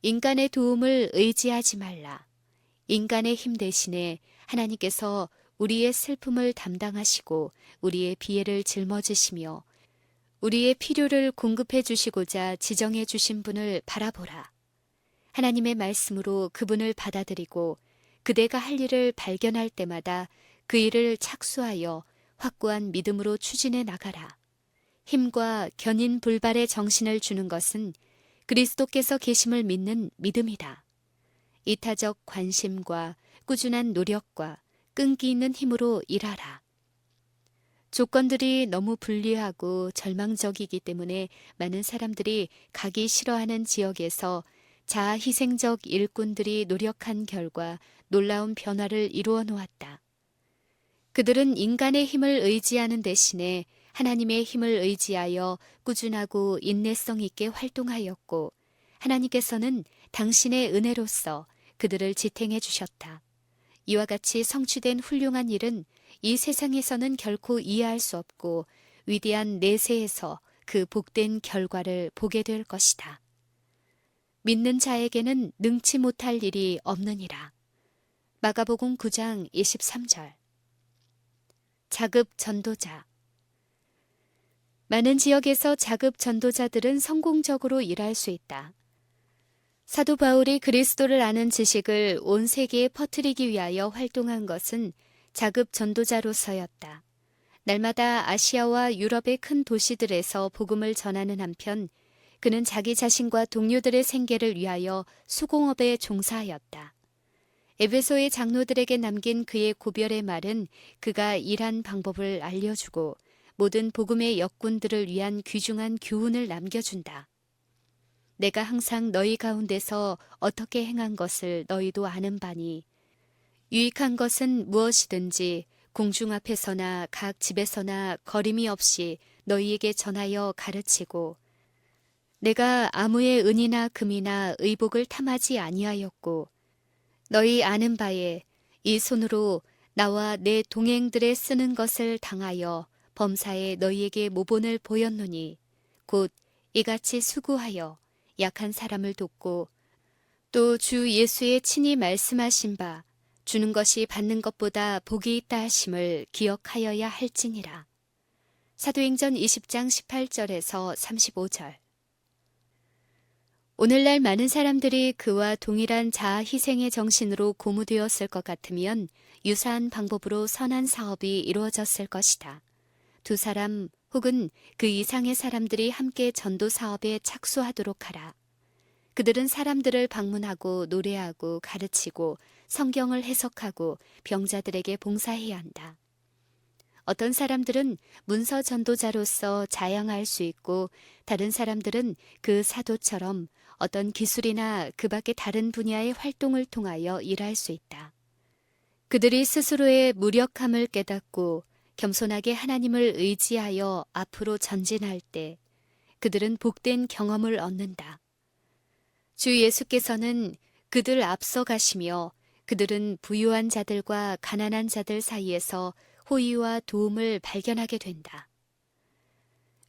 인간의 도움을 의지하지 말라. 인간의 힘 대신에 하나님께서 우리의 슬픔을 담당하시고 우리의 비애를 짊어지시며 우리의 필요를 공급해 주시고자 지정해 주신 분을 바라보라. 하나님의 말씀으로 그분을 받아들이고 그대가 할 일을 발견할 때마다 그 일을 착수하여 확고한 믿음으로 추진해 나가라. 힘과 견인불발의 정신을 주는 것은 그리스도께서 계심을 믿는 믿음이다. 이타적 관심과 꾸준한 노력과 끈기 있는 힘으로 일하라. 조건들이 너무 불리하고 절망적이기 때문에 많은 사람들이 가기 싫어하는 지역에서 자아희생적 일꾼들이 노력한 결과 놀라운 변화를 이루어 놓았다. 그들은 인간의 힘을 의지하는 대신에 하나님의 힘을 의지하여 꾸준하고 인내성 있게 활동하였고 하나님께서는 당신의 은혜로서 그들을 지탱해 주셨다. 이와 같이 성취된 훌륭한 일은 이 세상에서는 결코 이해할 수 없고 위대한 내세에서 그 복된 결과를 보게 될 것이다. 믿는 자에게는 능치 못할 일이 없느니라. 마가복음 9장 23절. 자급 전도자. 많은 지역에서 자급 전도자들은 성공적으로 일할 수 있다. 사도 바울이 그리스도를 아는 지식을 온 세계에 퍼뜨리기 위하여 활동한 것은 자급 전도자로서였다. 날마다 아시아와 유럽의 큰 도시들에서 복음을 전하는 한편 그는 자기 자신과 동료들의 생계를 위하여 수공업에 종사하였다. 에베소의 장로들에게 남긴 그의 고별의 말은 그가 일한 방법을 알려주고 모든 복음의 역군들을 위한 귀중한 교훈을 남겨준다. 내가 항상 너희 가운데서 어떻게 행한 것을 너희도 아는 바니 유익한 것은 무엇이든지 공중 앞에서나 각 집에서나 거림이 없이 너희에게 전하여 가르치고 내가 아무의 은이나 금이나 의복을 탐하지 아니하였고 너희 아는 바에 이 손으로 나와 내 동행들의 쓰는 것을 당하여 범사에 너희에게 모본을 보였노니 곧 이같이 수고하여 약한 사람을 돕고 또 주 예수의 친히 말씀하신 바 주는 것이 받는 것보다 복이 있다 하심을 기억하여야 할지니라. 사도행전 20장 18절에서 35절. 오늘날 많은 사람들이 그와 동일한 자아 희생의 정신으로 고무되었을 것 같으면 유사한 방법으로 선한 사업이 이루어졌을 것이다. 두 사람 혹은 그 이상의 사람들이 함께 전도 사업에 착수하도록 하라. 그들은 사람들을 방문하고 노래하고 가르치고 성경을 해석하고 병자들에게 봉사해야 한다. 어떤 사람들은 문서 전도자로서 자양할 수 있고 다른 사람들은 그 사도처럼 어떤 기술이나 그 밖의 다른 분야의 활동을 통하여 일할 수 있다. 그들이 스스로의 무력함을 깨닫고 겸손하게 하나님을 의지하여 앞으로 전진할 때 그들은 복된 경험을 얻는다. 주 예수께서는 그들 앞서 가시며 그들은 부유한 자들과 가난한 자들 사이에서 호의와 도움을 발견하게 된다.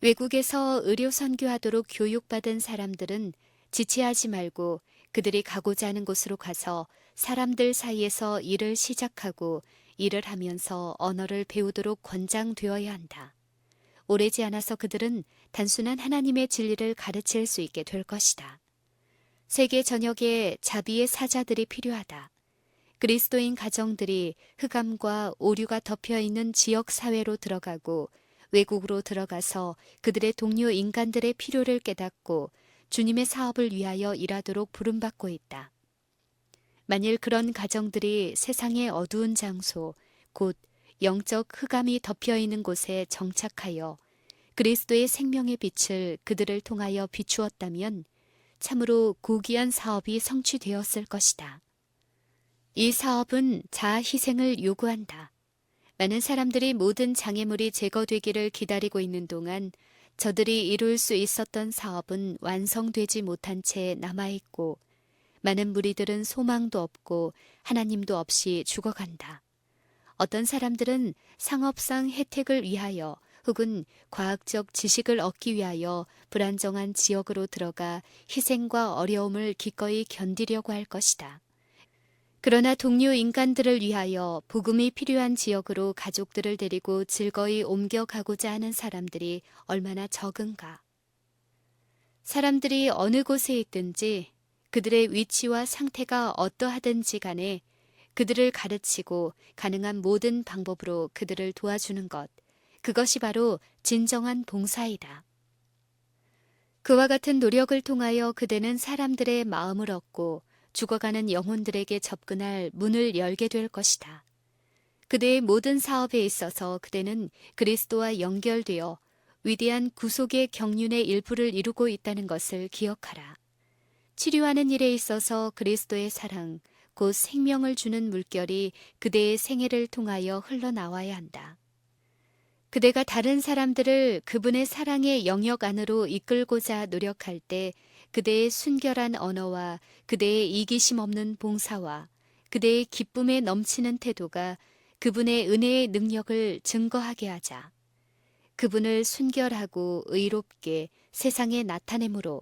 외국에서 의료 선교하도록 교육받은 사람들은 지체하지 말고 그들이 가고자 하는 곳으로 가서 사람들 사이에서 일을 시작하고 일을 하면서 언어를 배우도록 권장되어야 한다. 오래지 않아서 그들은 단순한 하나님의 진리를 가르칠 수 있게 될 것이다. 세계 전역에 자비의 사자들이 필요하다. 그리스도인 가정들이 흑암과 오류가 덮여있는 지역사회로 들어가고 외국으로 들어가서 그들의 동료 인간들의 필요를 깨닫고 주님의 사업을 위하여 일하도록 부름받고 있다. 만일 그런 가정들이 세상의 어두운 장소, 곧 영적 흑암이 덮여있는 곳에 정착하여 그리스도의 생명의 빛을 그들을 통하여 비추었다면 참으로 고귀한 사업이 성취되었을 것이다. 이 사업은 자아 희생을 요구한다. 많은 사람들이 모든 장애물이 제거되기를 기다리고 있는 동안 저들이 이룰 수 있었던 사업은 완성되지 못한 채 남아있고 많은 무리들은 소망도 없고 하나님도 없이 죽어간다. 어떤 사람들은 상업상 혜택을 위하여 혹은 과학적 지식을 얻기 위하여 불안정한 지역으로 들어가 희생과 어려움을 기꺼이 견디려고 할 것이다. 그러나 동료 인간들을 위하여 복음이 필요한 지역으로 가족들을 데리고 즐거이 옮겨가고자 하는 사람들이 얼마나 적은가. 사람들이 어느 곳에 있든지 그들의 위치와 상태가 어떠하든지 간에 그들을 가르치고 가능한 모든 방법으로 그들을 도와주는 것, 그것이 바로 진정한 봉사이다. 그와 같은 노력을 통하여 그대는 사람들의 마음을 얻고 죽어가는 영혼들에게 접근할 문을 열게 될 것이다. 그대의 모든 사업에 있어서 그대는 그리스도와 연결되어 위대한 구속의 경륜의 일부를 이루고 있다는 것을 기억하라. 치료하는 일에 있어서 그리스도의 사랑, 곧 생명을 주는 물결이 그대의 생애를 통하여 흘러나와야 한다. 그대가 다른 사람들을 그분의 사랑의 영역 안으로 이끌고자 노력할 때 그대의 순결한 언어와 그대의 이기심 없는 봉사와 그대의 기쁨에 넘치는 태도가 그분의 은혜의 능력을 증거하게 하자. 그분을 순결하고 의롭게 세상에 나타내므로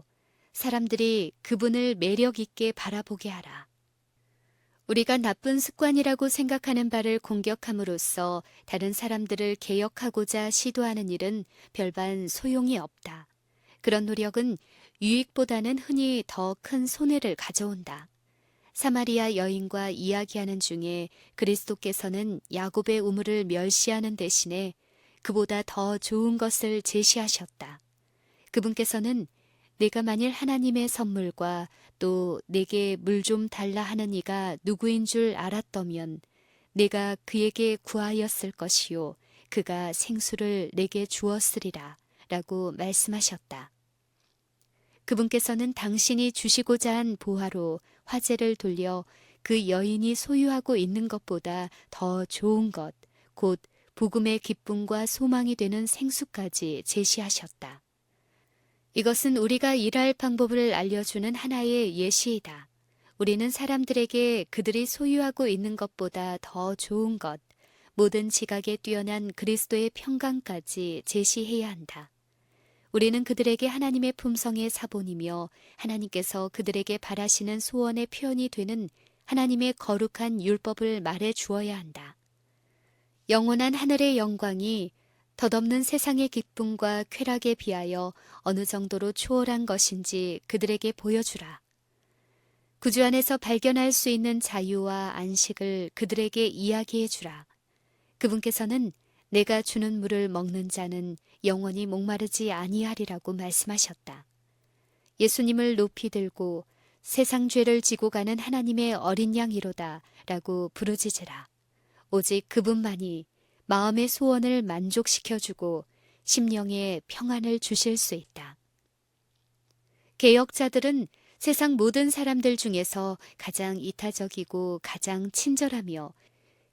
사람들이 그분을 매력 있게 바라보게 하라. 우리가 나쁜 습관이라고 생각하는 바를 공격함으로써 다른 사람들을 개혁하고자 시도하는 일은 별반 소용이 없다. 그런 노력은 유익보다는 흔히 더 큰 손해를 가져온다. 사마리아 여인과 이야기하는 중에 그리스도께서는 야곱의 우물을 멸시하는 대신에 그보다 더 좋은 것을 제시하셨다. 그분께서는 내가 만일 하나님의 선물과 또 내게 물 좀 달라 하는 이가 누구인 줄 알았더면 내가 그에게 구하였을 것이요 그가 생수를 내게 주었으리라 라고 말씀하셨다. 그분께서는 당신이 주시고자 한 보화로 화제를 돌려 그 여인이 소유하고 있는 것보다 더 좋은 것, 곧 복음의 기쁨과 소망이 되는 생수까지 제시하셨다. 이것은 우리가 일할 방법을 알려주는 하나의 예시이다. 우리는 사람들에게 그들이 소유하고 있는 것보다 더 좋은 것, 모든 지각에 뛰어난 그리스도의 평강까지 제시해야 한다. 우리는 그들에게 하나님의 품성의 사본이며 하나님께서 그들에게 바라시는 소원의 표현이 되는 하나님의 거룩한 율법을 말해 주어야 한다. 영원한 하늘의 영광이 덧없는 세상의 기쁨과 쾌락에 비하여 어느 정도로 초월한 것인지 그들에게 보여주라. 구주 안에서 발견할 수 있는 자유와 안식을 그들에게 이야기해 주라. 그분께서는 내가 주는 물을 먹는 자는 영원히 목마르지 아니하리라고 말씀하셨다. 예수님을 높이 들고 세상 죄를 지고 가는 하나님의 어린 양이로다 라고 부르짖으라. 오직 그분만이 마음의 소원을 만족시켜주고 심령에 평안을 주실 수 있다. 개혁자들은 세상 모든 사람들 중에서 가장 이타적이고 가장 친절하며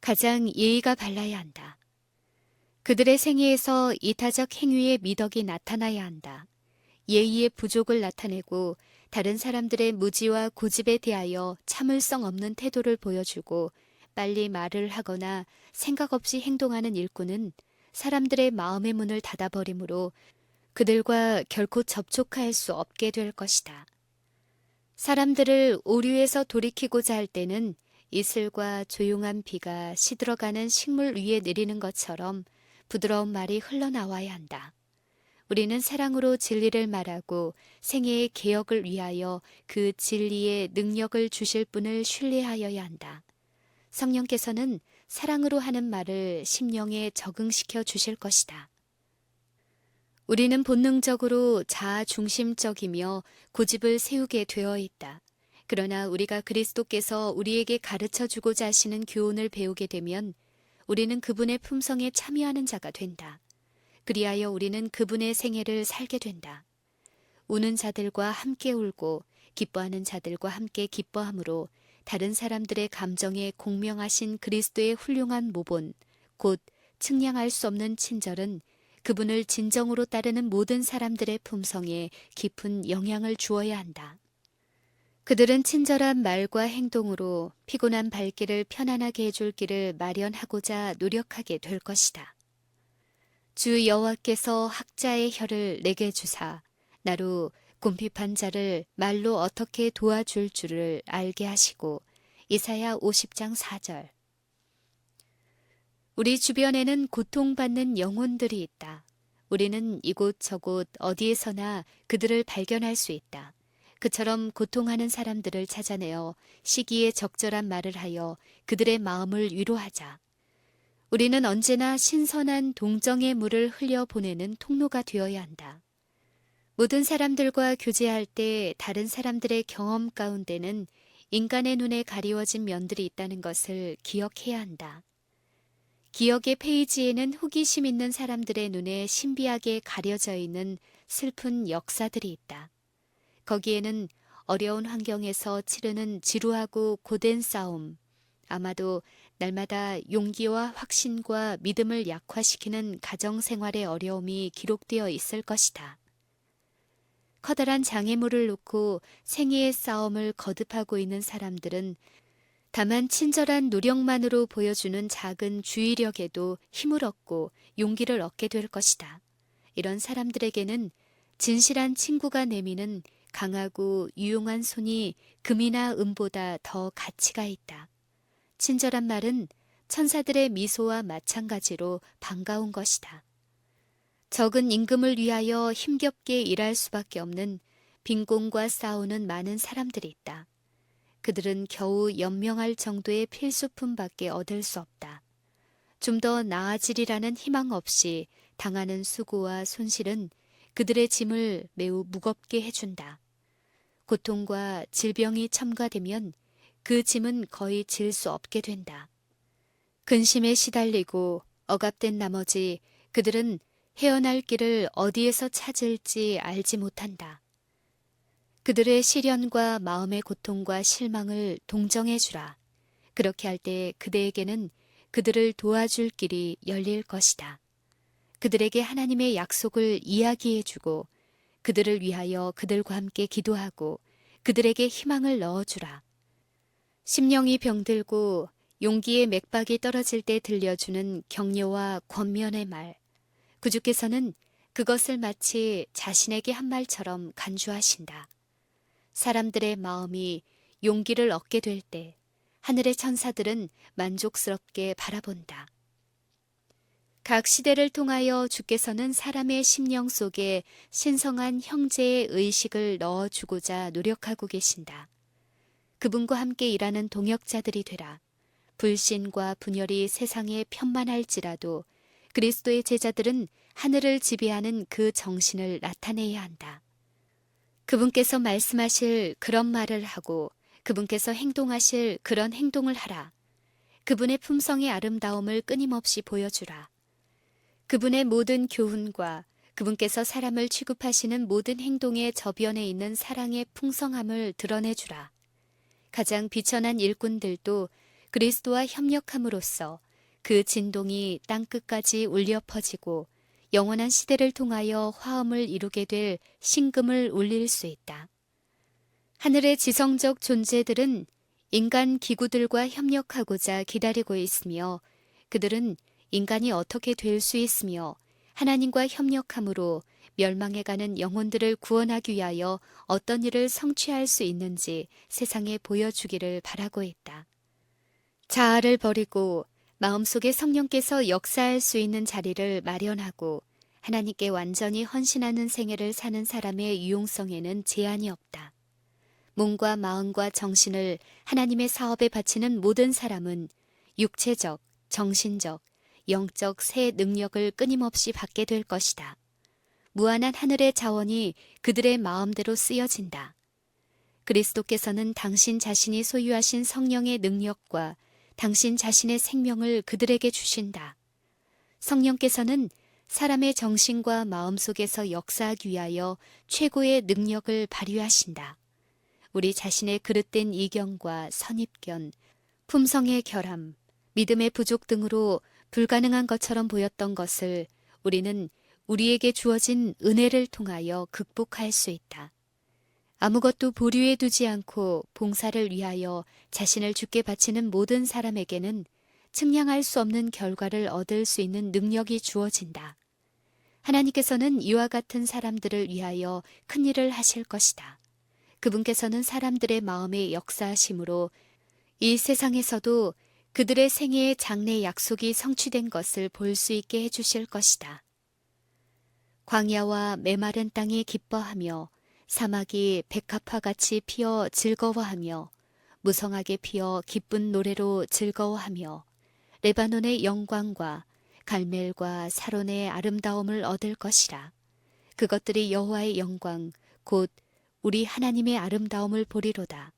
가장 예의가 발라야 한다. 그들의 생애에서 이타적 행위의 미덕이 나타나야 한다. 예의의 부족을 나타내고 다른 사람들의 무지와 고집에 대하여 참을성 없는 태도를 보여주고 빨리 말을 하거나 생각 없이 행동하는 일꾼은 사람들의 마음의 문을 닫아버리므로 그들과 결코 접촉할 수 없게 될 것이다. 사람들을 오류에서 돌이키고자 할 때는 이슬과 조용한 비가 시들어가는 식물 위에 내리는 것처럼 부드러운 말이 흘러나와야 한다. 우리는 사랑으로 진리를 말하고 생애의 개혁을 위하여 그 진리의 능력을 주실 분을 신뢰하여야 한다. 성령께서는 사랑으로 하는 말을 심령에 적응시켜 주실 것이다. 우리는 본능적으로 자아 중심적이며 고집을 세우게 되어 있다. 그러나 우리가 그리스도께서 우리에게 가르쳐 주고자 하시는 교훈을 배우게 되면 우리는 그분의 품성에 참여하는 자가 된다. 그리하여 우리는 그분의 생애를 살게 된다. 우는 자들과 함께 울고 기뻐하는 자들과 함께 기뻐함으로 다른 사람들의 감정에 공명하신 그리스도의 훌륭한 모본, 곧 측량할 수 없는 친절은 그분을 진정으로 따르는 모든 사람들의 품성에 깊은 영향을 주어야 한다. 그들은 친절한 말과 행동으로 피곤한 발길을 편안하게 해줄 길을 마련하고자 노력하게 될 것이다. 주 여호와께서 학자의 혀를 내게 주사 나로 궁핍한 자를 말로 어떻게 도와줄 줄을 알게 하시고. 이사야 50장 4절. 우리 주변에는 고통받는 영혼들이 있다. 우리는 이곳저곳 어디에서나 그들을 발견할 수 있다. 그처럼 고통하는 사람들을 찾아내어 시기에 적절한 말을 하여 그들의 마음을 위로하자. 우리는 언제나 신선한 동정의 물을 흘려보내는 통로가 되어야 한다. 모든 사람들과 교제할 때 다른 사람들의 경험 가운데는 인간의 눈에 가리워진 면들이 있다는 것을 기억해야 한다. 기억의 페이지에는 호기심 있는 사람들의 눈에 신비하게 가려져 있는 슬픈 역사들이 있다. 거기에는 어려운 환경에서 치르는 지루하고 고된 싸움, 아마도 날마다 용기와 확신과 믿음을 약화시키는 가정생활의 어려움이 기록되어 있을 것이다. 커다란 장애물을 놓고 생애의 싸움을 거듭하고 있는 사람들은 다만 친절한 노력만으로 보여주는 작은 주의력에도 힘을 얻고 용기를 얻게 될 것이다. 이런 사람들에게는 진실한 친구가 내미는 강하고 유용한 손이 금이나 은보다 더 가치가 있다. 친절한 말은 천사들의 미소와 마찬가지로 반가운 것이다. 적은 임금을 위하여 힘겹게 일할 수밖에 없는 빈곤과 싸우는 많은 사람들이 있다. 그들은 겨우 연명할 정도의 필수품밖에 얻을 수 없다. 좀 더 나아지리라는 희망 없이 당하는 수고와 손실은 그들의 짐을 매우 무겁게 해준다. 고통과 질병이 첨가되면 그 짐은 거의 질 수 없게 된다. 근심에 시달리고 억압된 나머지 그들은 헤어날 길을 어디에서 찾을지 알지 못한다. 그들의 시련과 마음의 고통과 실망을 동정해 주라. 그렇게 할 때 그대에게는 그들을 도와줄 길이 열릴 것이다. 그들에게 하나님의 약속을 이야기해 주고 그들을 위하여 그들과 함께 기도하고 그들에게 희망을 넣어주라. 심령이 병들고 용기의 맥박이 떨어질 때 들려주는 격려와 권면의 말. 구주께서는 그것을 마치 자신에게 한 말처럼 간주하신다. 사람들의 마음이 용기를 얻게 될 때 하늘의 천사들은 만족스럽게 바라본다. 각 시대를 통하여 주께서는 사람의 심령 속에 신성한 형제의 의식을 넣어주고자 노력하고 계신다. 그분과 함께 일하는 동역자들이 되라. 불신과 분열이 세상에 편만할지라도 그리스도의 제자들은 하늘을 지배하는 그 정신을 나타내야 한다. 그분께서 말씀하실 그런 말을 하고 그분께서 행동하실 그런 행동을 하라. 그분의 품성의 아름다움을 끊임없이 보여주라. 그분의 모든 교훈과 그분께서 사람을 취급하시는 모든 행동의 저변에 있는 사랑의 풍성함을 드러내주라. 가장 비천한 일꾼들도 그리스도와 협력함으로써 그 진동이 땅끝까지 울려 퍼지고 영원한 시대를 통하여 화음을 이루게 될 신금을 울릴 수 있다. 하늘의 지성적 존재들은 인간 기구들과 협력하고자 기다리고 있으며 그들은 인간이 어떻게 될 수 있으며 하나님과 협력함으로 멸망해가는 영혼들을 구원하기 위하여 어떤 일을 성취할 수 있는지 세상에 보여주기를 바라고 있다. 자아를 버리고 마음속에 성령께서 역사할 수 있는 자리를 마련하고 하나님께 완전히 헌신하는 생애를 사는 사람의 유용성에는 제한이 없다. 몸과 마음과 정신을 하나님의 사업에 바치는 모든 사람은 육체적, 정신적, 영적 새 능력을 끊임없이 받게 될 것이다. 무한한 하늘의 자원이 그들의 마음대로 쓰여진다. 그리스도께서는 당신 자신이 소유하신 성령의 능력과 당신 자신의 생명을 그들에게 주신다. 성령께서는 사람의 정신과 마음 속에서 역사하기 위하여 최고의 능력을 발휘하신다. 우리 자신의 그릇된 이견과 선입견, 품성의 결함, 믿음의 부족 등으로 불가능한 것처럼 보였던 것을 우리는 우리에게 주어진 은혜를 통하여 극복할 수 있다. 아무것도 보류해 두지 않고 봉사를 위하여 자신을 주께 바치는 모든 사람에게는 측량할 수 없는 결과를 얻을 수 있는 능력이 주어진다. 하나님께서는 이와 같은 사람들을 위하여 큰 일을 하실 것이다. 그분께서는 사람들의 마음에 역사하심으로 이 세상에서도 그들의 생애의 장래 약속이 성취된 것을 볼 수 있게 해주실 것이다. 광야와 메마른 땅이 기뻐하며 사막이 백합화같이 피어 즐거워하며 무성하게 피어 기쁜 노래로 즐거워하며 레바논의 영광과 갈멜과 사론의 아름다움을 얻을 것이라. 그것들이 여호와의 영광 곧 우리 하나님의 아름다움을 보리로다.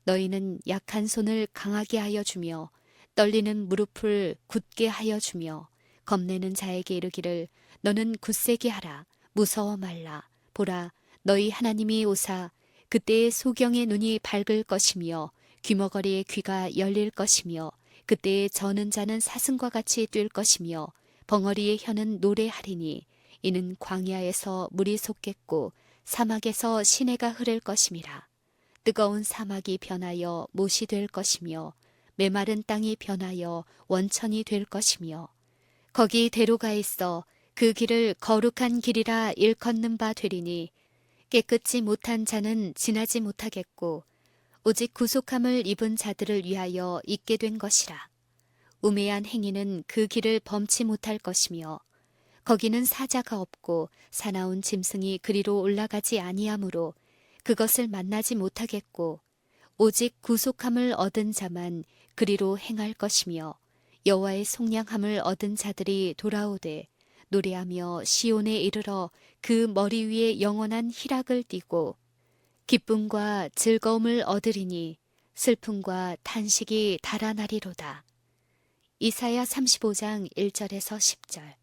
너희는 약한 손을 강하게 하여 주며 떨리는 무릎을 굳게 하여 주며 겁내는 자에게 이르기를 너는 굳세게 하라. 무서워 말라. 보라 너희 하나님이 오사 그때의 소경의 눈이 밝을 것이며 귀머거리의 귀가 열릴 것이며 그때의 저는 자는 사슴과 같이 뛸 것이며 벙어리의 혀는 노래하리니 이는 광야에서 물이 솟겠고 사막에서 시내가 흐를 것임이라. 뜨거운 사막이 변하여 못이 될 것이며 메마른 땅이 변하여 원천이 될 것이며 거기 대로가 있어 그 길을 거룩한 길이라 일컫는 바 되리니 깨끗지 못한 자는 지나지 못하겠고 오직 구속함을 입은 자들을 위하여 있게 된 것이라. 우매한 행위는 그 길을 범치 못할 것이며 거기는 사자가 없고 사나운 짐승이 그리로 올라가지 아니하므로 그것을 만나지 못하겠고 오직 구속함을 얻은 자만 그리로 행할 것이며 여호와의 속량함을 얻은 자들이 돌아오되 노래하며 시온에 이르러 그 머리 위에 영원한 희락을 띠고 기쁨과 즐거움을 얻으리니 슬픔과 탄식이 달아나리로다. 이사야 35장 1절에서 10절.